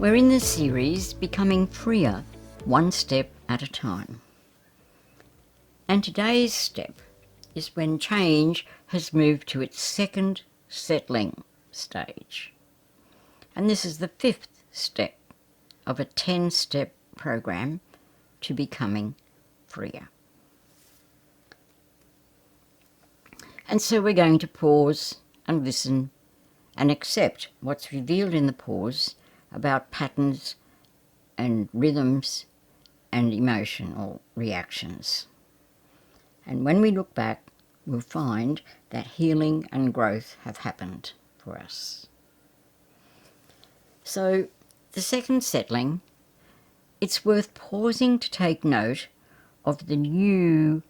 We're in the series Becoming Freer, one step at a time. And today's step is when change has moved to its second settling stage. And this is the fifth step of a 10-step program to becoming freer. And so we're going to pause and listen and accept what's revealed in the pause about patterns and rhythms and emotional reactions. And when we look back, we'll find that healing and growth have happened for us. So the second settling, it's worth pausing to take note of the new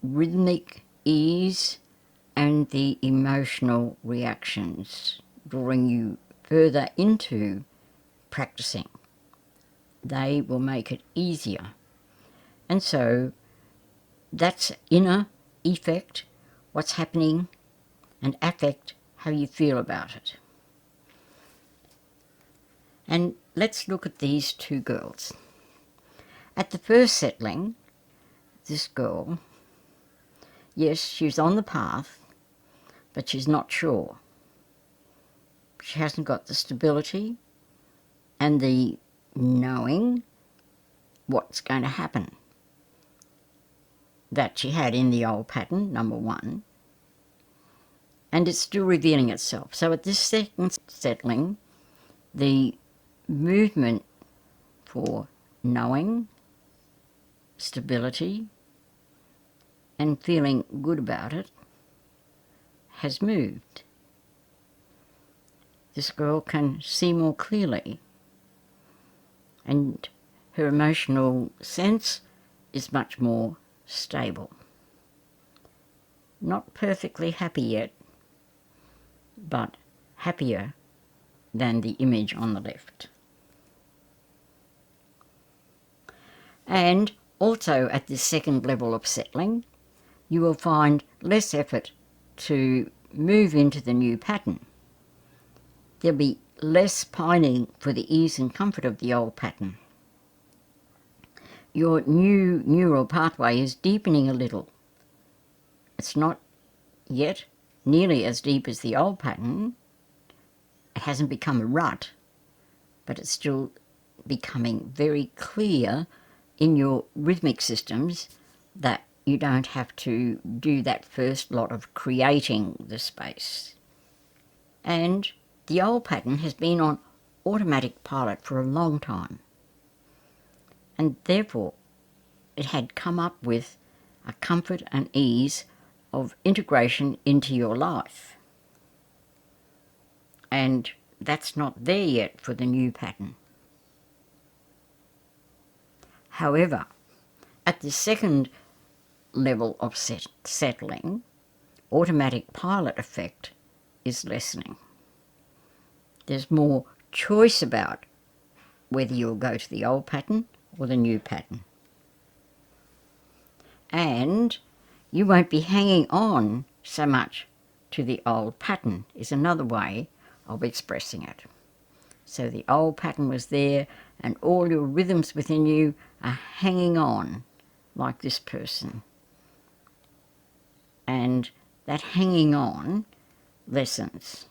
rhythmic ease and the emotional reactions, drawing you further into practicing. They will make it easier. And so that's inner effect, what's happening, and affect how you feel about it. And let's look at these two girls. At the first settling, this girl, yes, she's on the path, but she's not sure. She hasn't got the stability and the knowing what's going to happen that she had in the old pattern, number one, and it's still revealing itself. So at this second settling, the movement for knowing, stability, and feeling good about it has moved. This girl can see more clearly, and her emotional sense is much more stable. Not perfectly happy yet, but happier than the image on the left. And also at this second level of settling, you will find less effort to move into the new pattern. There'll be less pining for the ease and comfort of the old pattern. Your new neural pathway is deepening a little. It's not yet nearly as deep as the old pattern. It hasn't become a rut, but it's still becoming very clear in your rhythmic systems that you don't have to do that first lot of creating the space. And the old pattern has been on automatic pilot for a long time. And therefore, it had come up with a comfort and ease of integration into your life. And that's not there yet for the new pattern. However, at the second level of settling, automatic pilot effect is lessening. There's more choice about whether you'll go to the old pattern or the new pattern. And you won't be hanging on so much to the old pattern is another way of expressing it. So the old pattern was there and all your rhythms within you are hanging on like this person. And that hanging on lessens.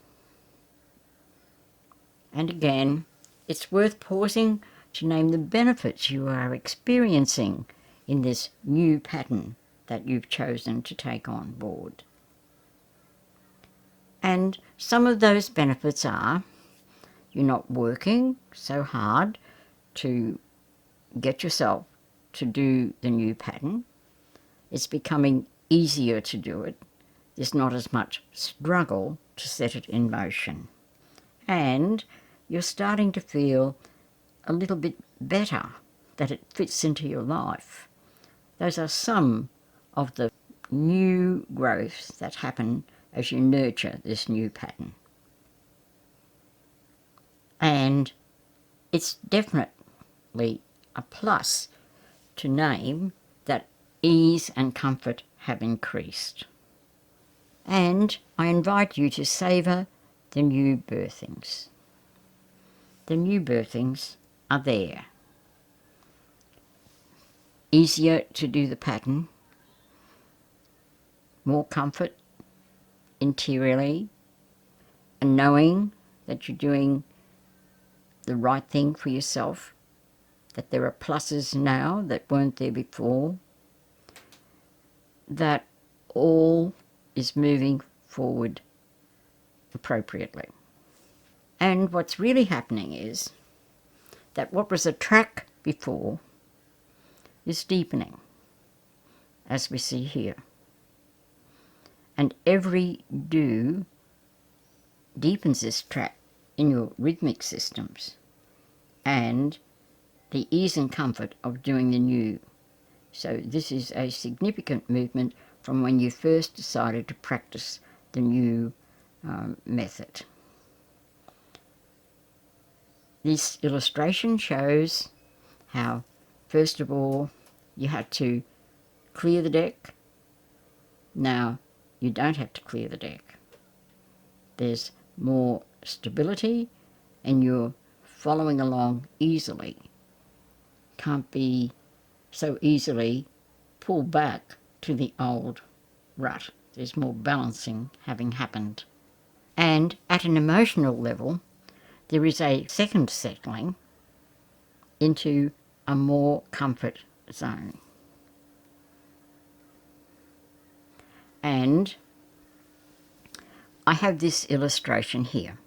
And again, it's worth pausing to name the benefits you are experiencing in this new pattern that you've chosen to take on board. And some of those benefits are you're not working so hard to get yourself to do the new pattern. It's becoming easier to do it. There's not as much struggle to set it in motion. And you're starting to feel a little bit better that it fits into your life. Those are some of the new growths that happen as you nurture this new pattern. And it's definitely a plus to name that ease and comfort have increased. And I invite you to savour the new birthings. the new birthings are there. Easier to do the pattern, more comfort interiorly, and knowing that you're doing the right thing for yourself, that there are pluses now that weren't there before, that all is moving forward appropriately. And what's really happening is that what was a track before is deepening, as we see here. And every do deepens this track in your rhythmic systems and the ease and comfort of doing the new. So this is a significant movement from when you first decided to practice the new method. This illustration shows how, first of all, you had to clear the deck. Now you don't have to clear the deck. There's more stability and you're following along easily. Can't be so easily pulled back to the old rut. There's more balancing having happened. And at an emotional level, there is a second settling into a more comfort zone. And I have this illustration here.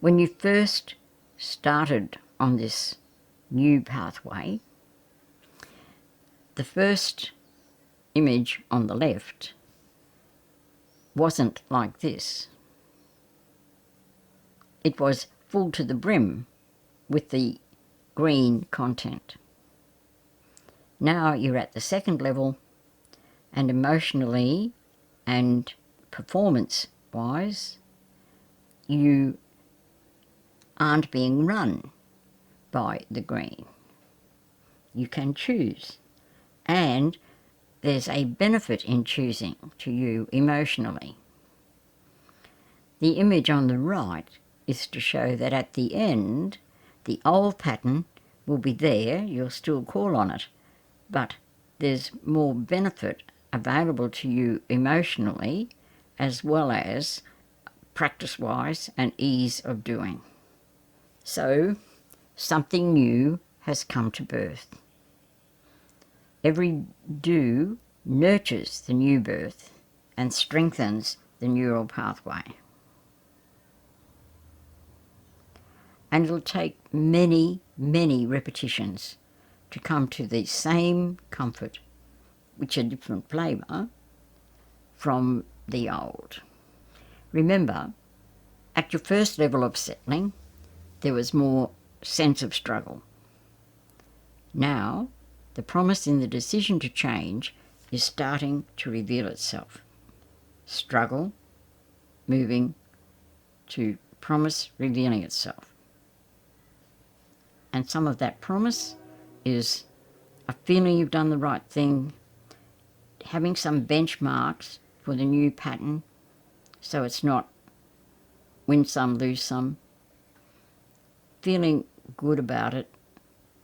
When you first started on this new pathway, the first image on the left wasn't like this. It was full to the brim with the green content. Now you're at the second level, and emotionally and performance-wise, you aren't being run by the green. You can choose, and there's a benefit in choosing to you emotionally. The image on the right is to show that at the end, the old pattern will be there, you'll still call on it, but there's more benefit available to you emotionally as well as practice-wise and ease of doing. So, something new has come to birth. Every do nurtures the new birth and strengthens the neural pathway. And it'll take many, many repetitions to come to the same comfort, which are different flavour, from the old. Remember, at your first level of settling, there was more sense of struggle. Now, the promise in the decision to change is starting to reveal itself. Struggle moving to promise revealing itself. And some of that promise is a feeling you've done the right thing, having some benchmarks for the new pattern so it's not win some, lose some, feeling good about it,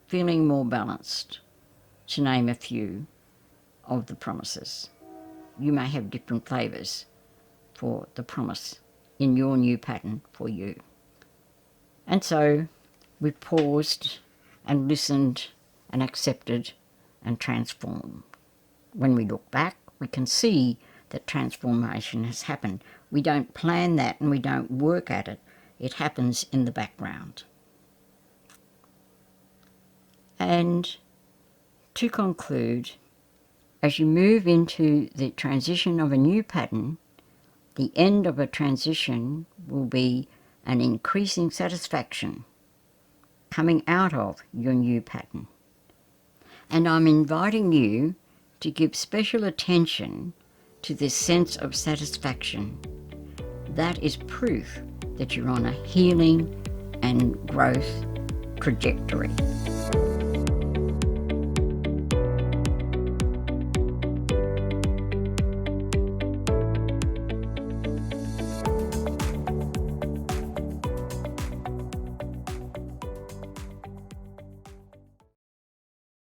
feeling more balanced, to name a few of the promises. You may have different flavours for the promise in your new pattern for you. And so we've paused and listened and accepted and transformed. When we look back, we can see that transformation has happened. We don't plan that and we don't work at it. It happens in the background. And to conclude, as you move into the transition of a new pattern, the end of a transition will be an increasing satisfaction coming out of your new pattern. And I'm inviting you to give special attention to this sense of satisfaction. That is proof that you're on a healing and growth trajectory.